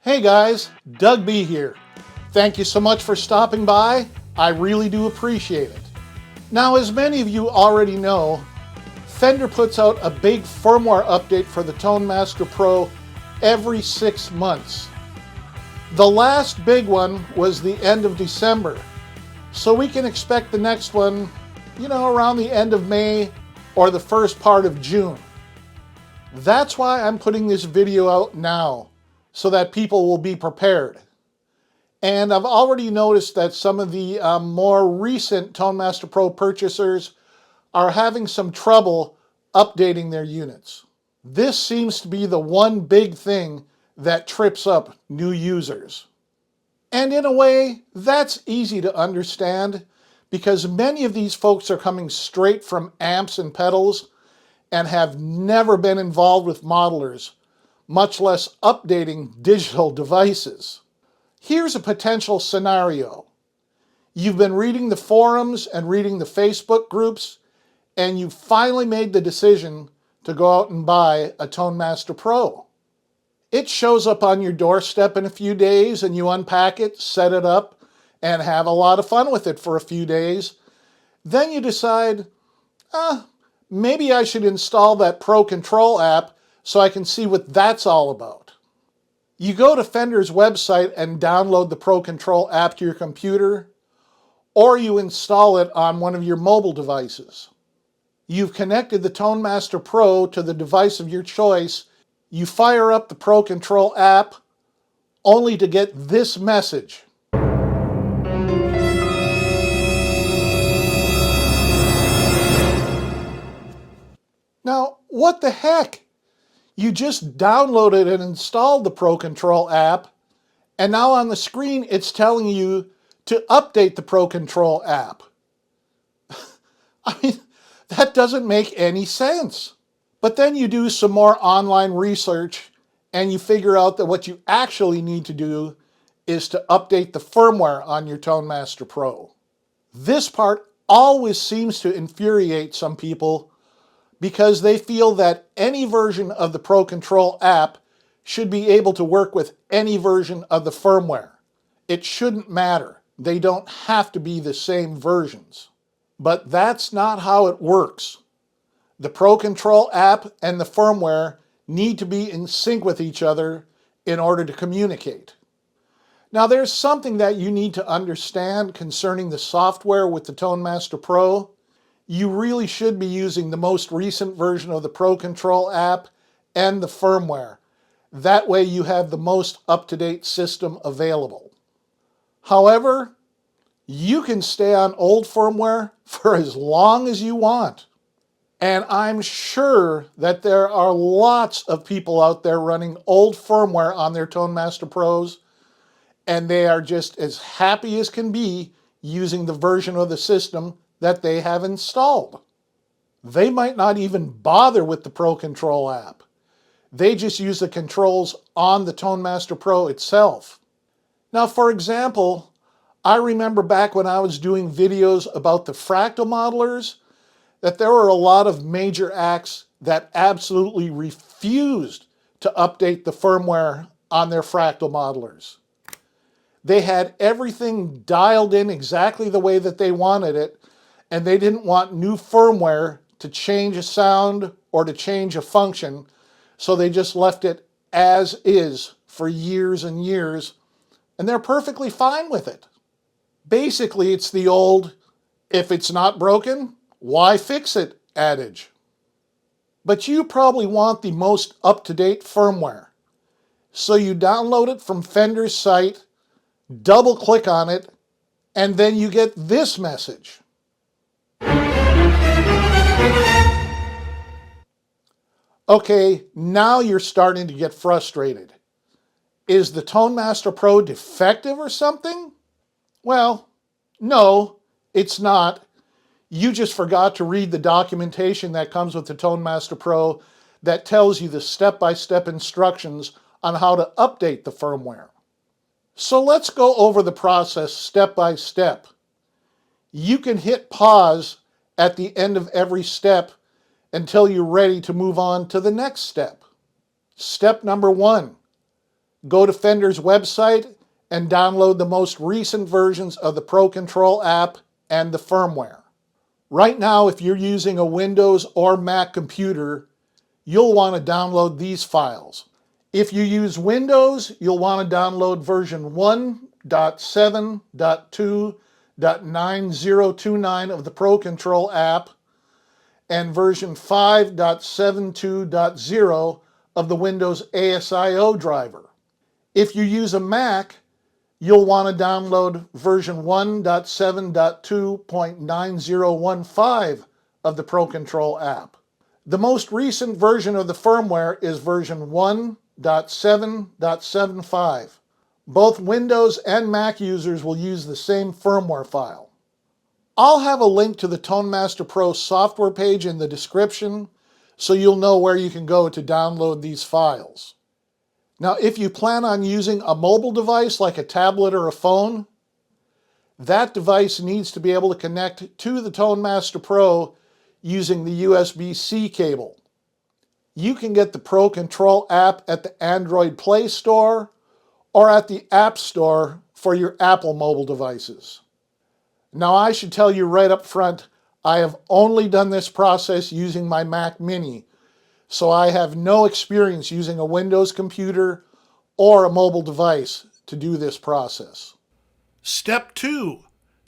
Hey guys, Doug B here. Thank you so much for stopping by. I really do appreciate it. Now, as many of you already know, Fender puts out a big firmware update for the Tone Master Pro every 6 months. The last big one was the end of December, so we can expect the next one, around the end of May or the first part of June. That's why I'm putting this video out now, so that people will be prepared. And I've already noticed that some of the more recent Tone Master Pro purchasers are having some trouble updating their units. This seems to be the one big thing that trips up new users. And in a way, that's easy to understand because many of these folks are coming straight from amps and pedals and have never been involved with modelers, much less updating digital devices. Here's a potential scenario. You've been reading the forums and reading the Facebook groups, and you finally made the decision to go out and buy a Tone Master Pro. It shows up on your doorstep in a few days, and you unpack it, set it up, and have a lot of fun with it for a few days. Then you decide, maybe I should install that Pro Control app so I can see what that's all about. You go to Fender's website and download the Pro Control app to your computer, or you install it on one of your mobile devices. You've connected the Tone Master Pro to the device of your choice. You fire up the Pro Control app, only to get this message. Now, what the heck? You just downloaded and installed the Pro Control app, and now on the screen it's telling you to update the Pro Control app. I mean, that doesn't make any sense. But then you do some more online research and you figure out that what you actually need to do is to update the firmware on your Tone Master Pro. This part always seems to infuriate some people because they feel that any version of the Pro Control app should be able to work with any version of the firmware. It shouldn't matter. They don't have to be the same versions. But that's not how it works. The Pro Control app and the firmware need to be in sync with each other in order to communicate. Now, there's something that you need to understand concerning the software with the Tone Master Pro. You really should be using the most recent version of the Pro Control app and the firmware. That way you have the most up-to-date system available. However, you can stay on old firmware for as long as you want. And I'm sure that there are lots of people out there running old firmware on their Tone Master Pros, and they are just as happy as can be using the version of the system that they have installed. They might not even bother with the Pro Control app. They just use the controls on the Tone Master Pro itself. Now, for example, I remember back when I was doing videos about the fractal modelers, that there were a lot of major acts that absolutely refused to update the firmware on their fractal modelers. They had everything dialed in exactly the way that they wanted it, and they didn't want new firmware to change a sound or to change a function, so they just left it as is for years and years, and they're perfectly fine with it. Basically, it's the old, if it's not broken, why fix it adage. But you probably want the most up-to-date firmware, so you download it from Fender's site, double-click on it, and then you get this message. Okay, now you're starting to get frustrated. Is the Tone Master Pro defective or something? Well, no, it's not. You just forgot to read the documentation that comes with the Tone Master Pro that tells you the step-by-step instructions on how to update the firmware. So let's go over the process step by step. You can hit pause at the end of every step until you're ready to move on to the next step. Step number 1, go to Fender's website and download the most recent versions of the Pro Control app and the firmware. Right now, if you're using a Windows or Mac computer, you'll want to download these files. If you use Windows, you'll want to download version 1.7.2.9029 of the Pro Control app and version 5.72.0 of the Windows ASIO driver. If you use a Mac, you'll want to download version 1.7.2.9015 of the Pro Control app. The most recent version of the firmware is version 1.7.75. Both Windows and Mac users will use the same firmware file. I'll have a link to the Tone Master Pro software page in the description so you'll know where you can go to download these files. Now, if you plan on using a mobile device like a tablet or a phone, that device needs to be able to connect to the Tone Master Pro using the USB-C cable. You can get the Pro Control app at the Android Play Store or at the App Store for your Apple mobile devices. Now, I should tell you right up front, I have only done this process using my Mac Mini, so I have no experience using a Windows computer or a mobile device to do this process. Step 2.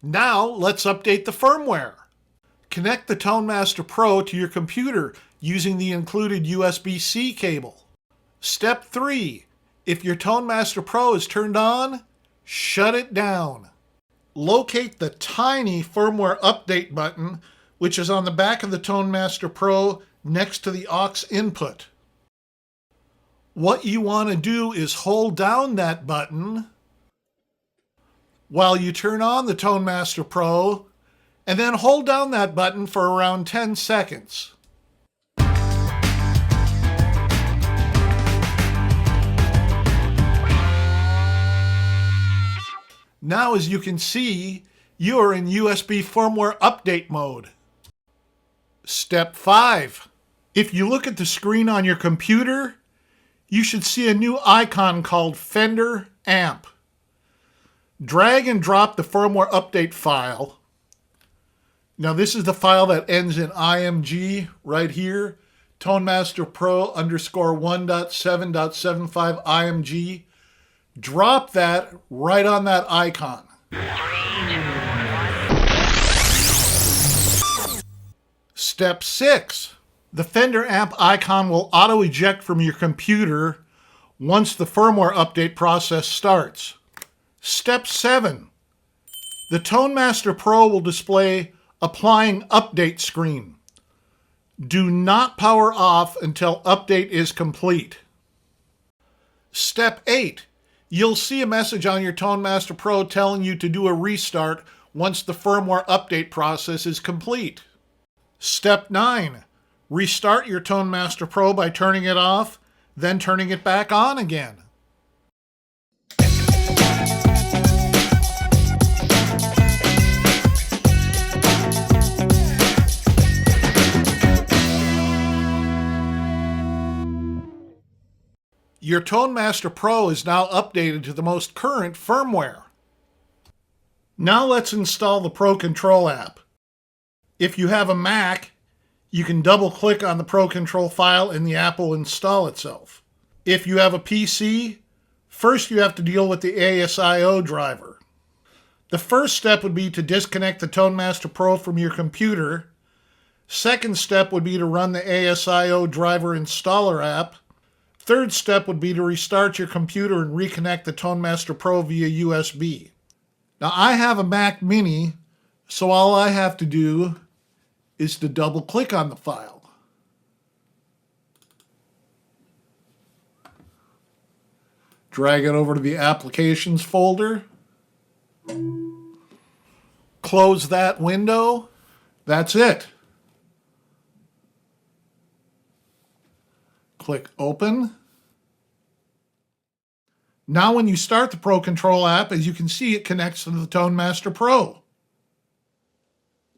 Now let's update the firmware. Connect the Tone Master Pro to your computer using the included USB-C cable. Step 3. If your Tone Master Pro is turned on, shut it down. Locate the tiny firmware update button, which is on the back of the Tone Master Pro next to the aux input. What you want to do is hold down that button while you turn on the Tone Master Pro, and then hold down that button for around 10 seconds. Now, as you can see, you are in USB firmware update mode. Step 5. If you look at the screen on your computer, you should see a new icon called Fender Amp. Drag and drop the firmware update file. Now, this is the file that ends in IMG right here, Tone Master Pro _1.7.75 IMG. Drop that right on that icon. Step 6. The Fender Amp icon will auto-eject from your computer once the firmware update process starts. Step 7. The Tone Master Pro will display Applying Update screen. Do not power off until update is complete. Step 8. You'll see a message on your Tone Master Pro telling you to do a restart once the firmware update process is complete. Step 9. Restart your Tone Master Pro by turning it off, then turning it back on again. Your Tone Master Pro is now updated to the most current firmware. Now let's install the Pro Control app. If you have a Mac, you can double-click on the Pro Control file and the app will install itself. If you have a PC, first you have to deal with the ASIO driver. The first step would be to disconnect the Tone Master Pro from your computer. Second step would be to run the ASIO driver installer app. Third step would be to restart your computer and reconnect the Tone Master Pro via USB. Now, I have a Mac Mini, so all I have to do is to double-click on the file. Drag it over to the Applications folder. Close that window. That's it. Click Open. Now when you start the Pro Control app, as you can see, it connects to the Tone Master Pro.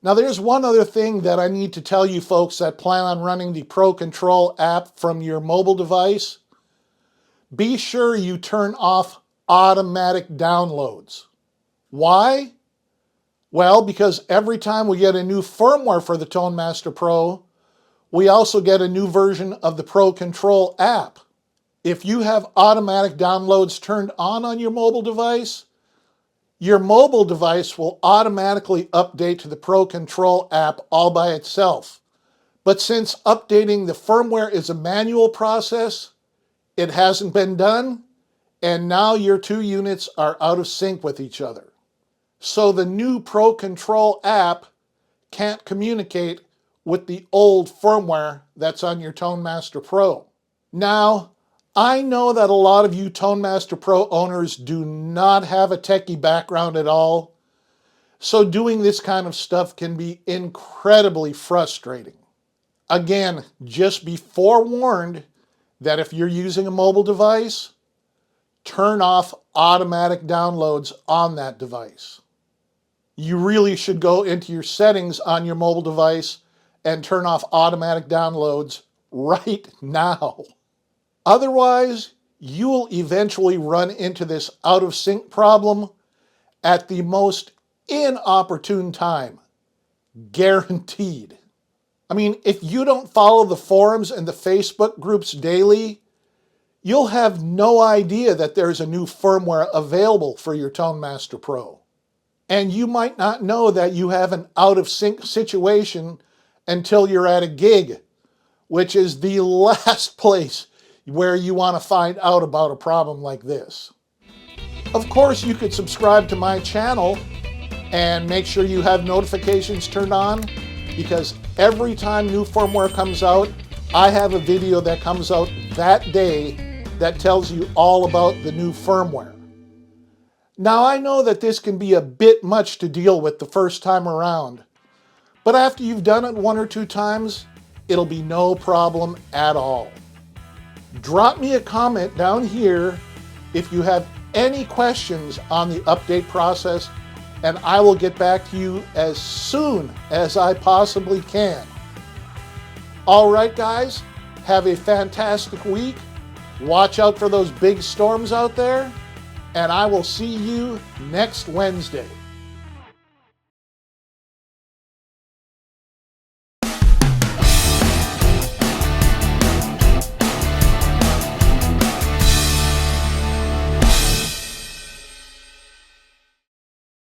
Now there's one other thing that I need to tell you folks that plan on running the Pro Control app from your mobile device. be sure you turn off automatic downloads. Why? Well, because every time we get a new firmware for the Tone Master Pro, we also get a new version of the Pro Control app. If you have automatic downloads turned on your mobile device, your mobile device will automatically update to the Pro Control app all by itself. But since updating the firmware is a manual process, it hasn't been done, and now your two units are out of sync with each other. So the new Pro Control app can't communicate with the old firmware that's on your Tone Master Pro. Now, I know that a lot of you Tone Master Pro owners do not have a techie background at all, so doing this kind of stuff can be incredibly frustrating. Again, just be forewarned that if you're using a mobile device, turn off automatic downloads on that device. You really should go into your settings on your mobile device and turn off automatic downloads right now. Otherwise, you will eventually run into this out of sync problem at the most inopportune time. Guaranteed. I mean, if you don't follow the forums and the Facebook groups daily, you'll have no idea that there's a new firmware available for your Tone Master Pro. And you might not know that you have an out of sync situation until you're at a gig, which is the last place where you want to find out about a problem like this. Of course, you could subscribe to my channel and make sure you have notifications turned on, because every time new firmware comes out, I have a video that comes out that day that tells you all about the new firmware. Now, I know that this can be a bit much to deal with the first time around, but after you've done it one or two times, it'll be no problem at all. Drop me a comment down here if you have any questions on the update process, and I will get back to you as soon as I possibly can. All right, guys, have a fantastic week. Watch out for those big storms out there, and I will see you next Wednesday.